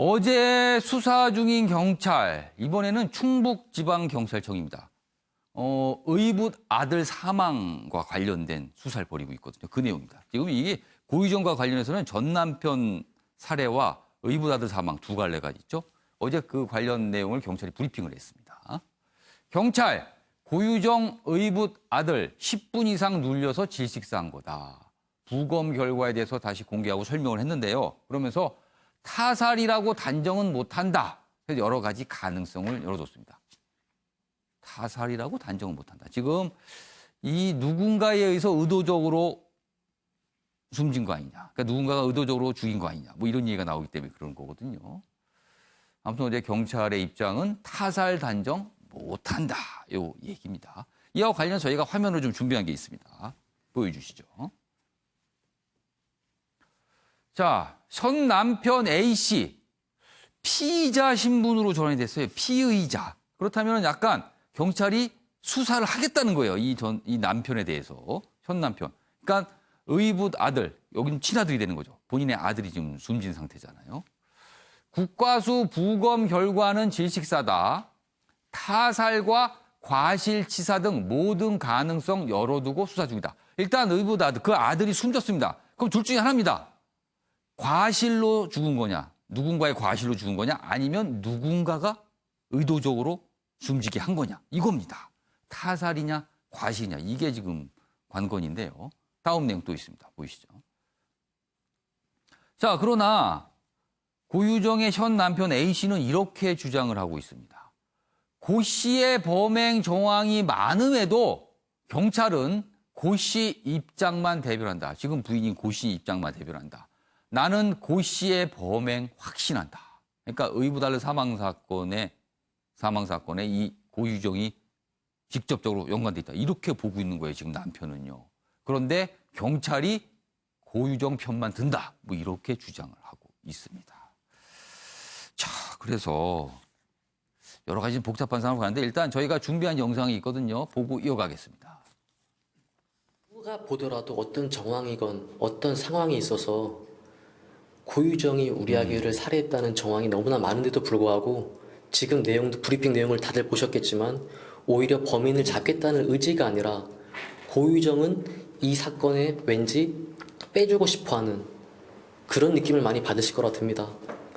어제 수사 중인 경찰, 이번에는 충북지방경찰청입니다. 의붓 아들 사망과 관련된 수사를 벌이고 있거든요. 그 내용입니다. 지금 이게 고유정과 관련해서는 전 남편 살해와 의붓 아들 사망 두 갈래가 있죠. 어제 그 관련 내용을 경찰이 브리핑을 했습니다. 경찰, 고유정 의붓 아들 10분 이상 눌려서 질식사한 거다. 부검 결과에 대해서 다시 공개하고 설명을 했는데요. 그러면서 타살이라고 단정은 못한다. 그래서 여러 가지 가능성을 열어줬습니다. 타살이라고 단정은 못한다. 지금 이 누군가에 의해서 의도적으로 숨진 거 아니냐. 그러니까 누군가가 의도적으로 죽인 거 아니냐. 뭐 이런 얘기가 나오기 때문에 그런 거거든요. 아무튼 어제 경찰의 입장은 타살 단정 못한다. 요 얘기입니다. 이와 관련해서 저희가 화면을 좀 준비한 게 있습니다. 보여주시죠. 자, 현 남편 A씨, 피의자 신분으로 전환이 됐어요. 피의자. 그렇다면 약간 경찰이 수사를 하겠다는 거예요. 이 남편에 대해서. 현 남편. 그러니까 의붓 아들, 여기는 친아들이 되는 거죠. 본인의 아들이 지금 숨진 상태잖아요. 국과수 부검 결과는 질식사다. 타살과 과실치사 등 모든 가능성 열어두고 수사 중이다. 일단 의붓 아들, 그 아들이 숨졌습니다. 그럼 둘 중에 하나입니다. 과실로 죽은 거냐, 누군가의 과실로 죽은 거냐, 아니면 누군가가 의도적으로 숨지게 한 거냐, 이겁니다. 타살이냐, 과실이냐, 이게 지금 관건인데요. 다음 내용 또 있습니다. 보이시죠? 자, 그러나 고유정의 현 남편 A씨는 이렇게 주장을 하고 있습니다. 고 씨의 범행 정황이 많음에도 경찰은 고 씨 입장만 대변한다. 지금 부인인 고 씨 입장만 대변한다. 나는 고 씨의 범행 확신한다. 그러니까 의붓 아들 사망 사건에 이 고유정이 직접적으로 연관돼 있다. 이렇게 보고 있는 거예요, 지금 남편은요. 그런데 경찰이 고유정 편만 든다. 뭐 이렇게 주장을 하고 있습니다. 자, 그래서 여러 가지 복잡한 상황을 가는데 일단 저희가 준비한 영상이 있거든요. 보고 이어가겠습니다. 누가 보더라도 어떤 정황이건 어떤 상황이 있어서 고유정이 우리 아기를 살해했다는 정황이 너무나 많은데도 불구하고 지금 내용도 브리핑 내용을 다들 보셨겠지만 오히려 범인을 잡겠다는 의지가 아니라 고유정은 이 사건에 왠지 빼주고 싶어하는 그런 느낌을 많이 받으실 거라 듭니다.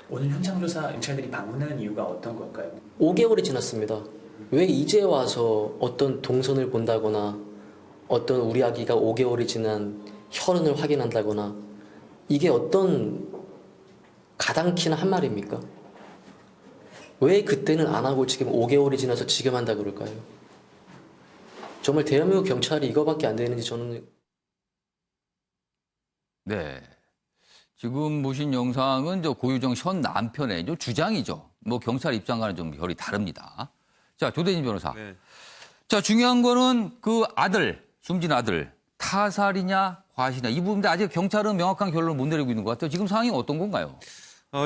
오늘 현장조사 경찰들이 방문한 이유가 어떤 걸까요? 5개월이 지났습니다. 왜 이제 와서 어떤 동선을 본다거나 어떤 우리 아기가 5개월이 지난 혈흔을 확인한다거나 이게 어떤 가당키나 한 말입니까? 왜 그때는 안 하고 지금 5개월이 지나서 지금 한다 그럴까요? 정말 대한민국 경찰이 이거밖에 안 되는지 저는... 네. 지금 보신 영상은 저 고유정 현 남편의 주장이죠. 뭐 경찰 입장과는 좀 결이 다릅니다. 자, 조대진 변호사. 네. 자, 중요한 거는 그 아들, 숨진 아들, 타살이냐, 과실이냐. 이 부분인데 아직 경찰은 명확한 결론을 못 내리고 있는 것 같아요. 지금 상황이 어떤 건가요?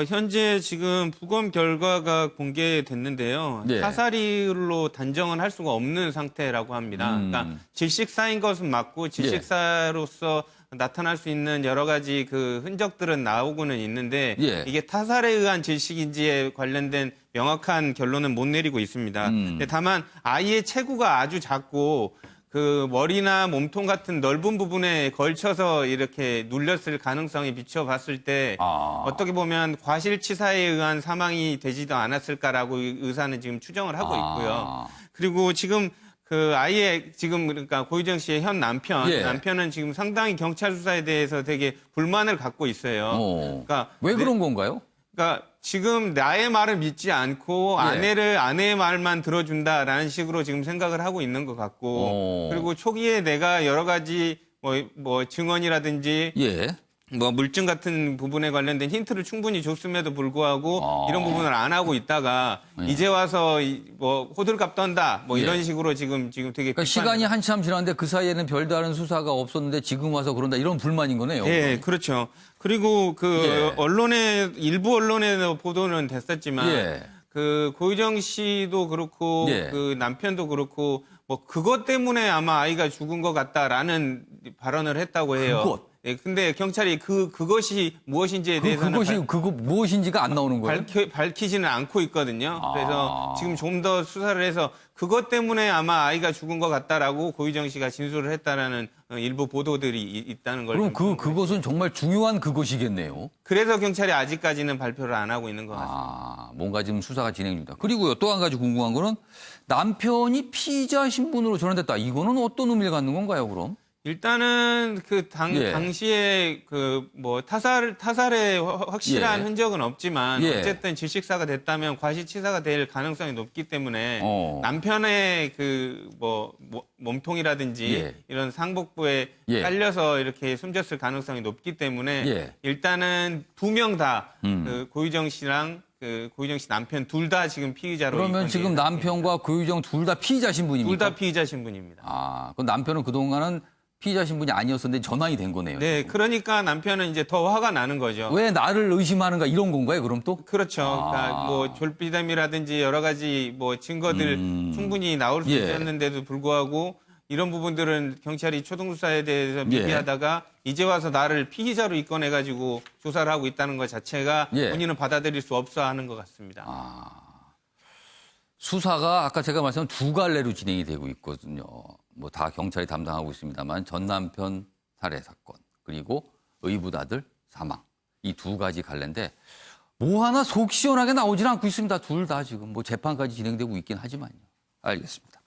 현재 지금 부검 결과가 공개됐는데요. 네. 타살로 단정은 할 수가 없는 상태라고 합니다. 그러니까 질식사인 것은 맞고 질식사로서 나타날 수 있는 여러 가지 그 흔적들은 나오고는 있는데 이게 타살에 의한 질식인지에 관련된 명확한 결론은 못 내리고 있습니다. 근데 다만 아이의 체구가 아주 작고 그 머리나 몸통 같은 넓은 부분에 걸쳐서 이렇게 눌렸을 가능성이 비춰봤을 때 어떻게 보면 과실치사에 의한 사망이 되지도 않았을까라고 의사는 지금 추정을 하고 있고요. 그리고 지금 그 아이의 지금 그러니까 고유정 씨의 현 남편은 지금 상당히 경찰 수사에 대해서 되게 불만을 갖고 있어요. 그러니까 왜 그런 건가요? 그러니까 지금 나의 말을 믿지 않고 아내의 말만 들어준다라는 식으로 지금 생각을 하고 있는 것 같고 그리고 초기에 내가 여러 가지 뭐 증언이라든지 뭐 물증 같은 부분에 관련된 힌트를 충분히 줬음에도 불구하고 이런 부분을 안 하고 있다가 이제 와서 뭐 호들갑 떤다 뭐 이런 식으로 지금 되게 그러니까 시간이 한참 지났는데 그 사이에는 별다른 수사가 없었는데 지금 와서 그런다 이런 불만인 거네요. 네, 그렇죠. 그리고 그 일부 언론에 보도는 됐었지만 그 고유정 씨도 그렇고 그 남편도 그렇고 뭐 그것 때문에 아마 아이가 죽은 것 같다라는 발언을 했다고 해요. 근데 경찰이 그것이 무엇인지에 대해서는 그거 무엇인지가 안 나오는 거예요? 밝히지는 않고 있거든요. 그래서 지금 좀 더 수사를 해서 그것 때문에 아마 아이가 죽은 것 같다라고 고유정 씨가 진술을 했다라는 일부 보도들이 있다는 걸. 그럼 그것은 정말 중요한 그것이겠네요. 그래서 경찰이 아직까지는 발표를 안 하고 있는 것 같습니다. 뭔가 지금 수사가 진행 중이다. 그리고요, 또 한 가지 궁금한 거는 남편이 피의자 신분으로 전환됐다. 이거는 어떤 의미를 갖는 건가요, 그럼? 일단은 당시에 타살의 확실한 흔적은 없지만 어쨌든 질식사가 됐다면 과시치사가 될 가능성이 높기 때문에 남편의 몸통이라든지 이런 상복부에 깔려서 이렇게 숨졌을 가능성이 높기 때문에 일단은 두 명 다 고유정 씨랑 고유정 씨 남편 둘 다 지금 피의자로. 그러면 지금 남편과 고유정 둘 다 피의자 신분입니까? 둘 다 피의자 신분입니다. 그럼 남편은 그동안은 피의자 신분이 아니었었는데 전환이 된 거네요. 네, 지금. 그러니까 남편은 이제 더 화가 나는 거죠. 왜 나를 의심하는가 이런 건가요, 그럼 또? 그렇죠. 그러니까 졸피뎀이라든지 여러 가지 증거들 충분히 나올 수 있었는데도 불구하고 이런 부분들은 경찰이 초동수사에 대해서 미비하다가 이제 와서 나를 피의자로 입건해가지고 조사를 하고 있다는 것 자체가 본인은 받아들일 수 없어 하는 것 같습니다. 수사가 아까 제가 말씀한 두 갈래로 진행이 되고 있거든요. 다 경찰이 담당하고 있습니다만 전 남편 살해 사건 그리고 의붓 아들 사망 이 두 가지 갈래인데 뭐 하나 속 시원하게 나오질 않고 있습니다. 둘 다 지금 재판까지 진행되고 있긴 하지만요. 알겠습니다.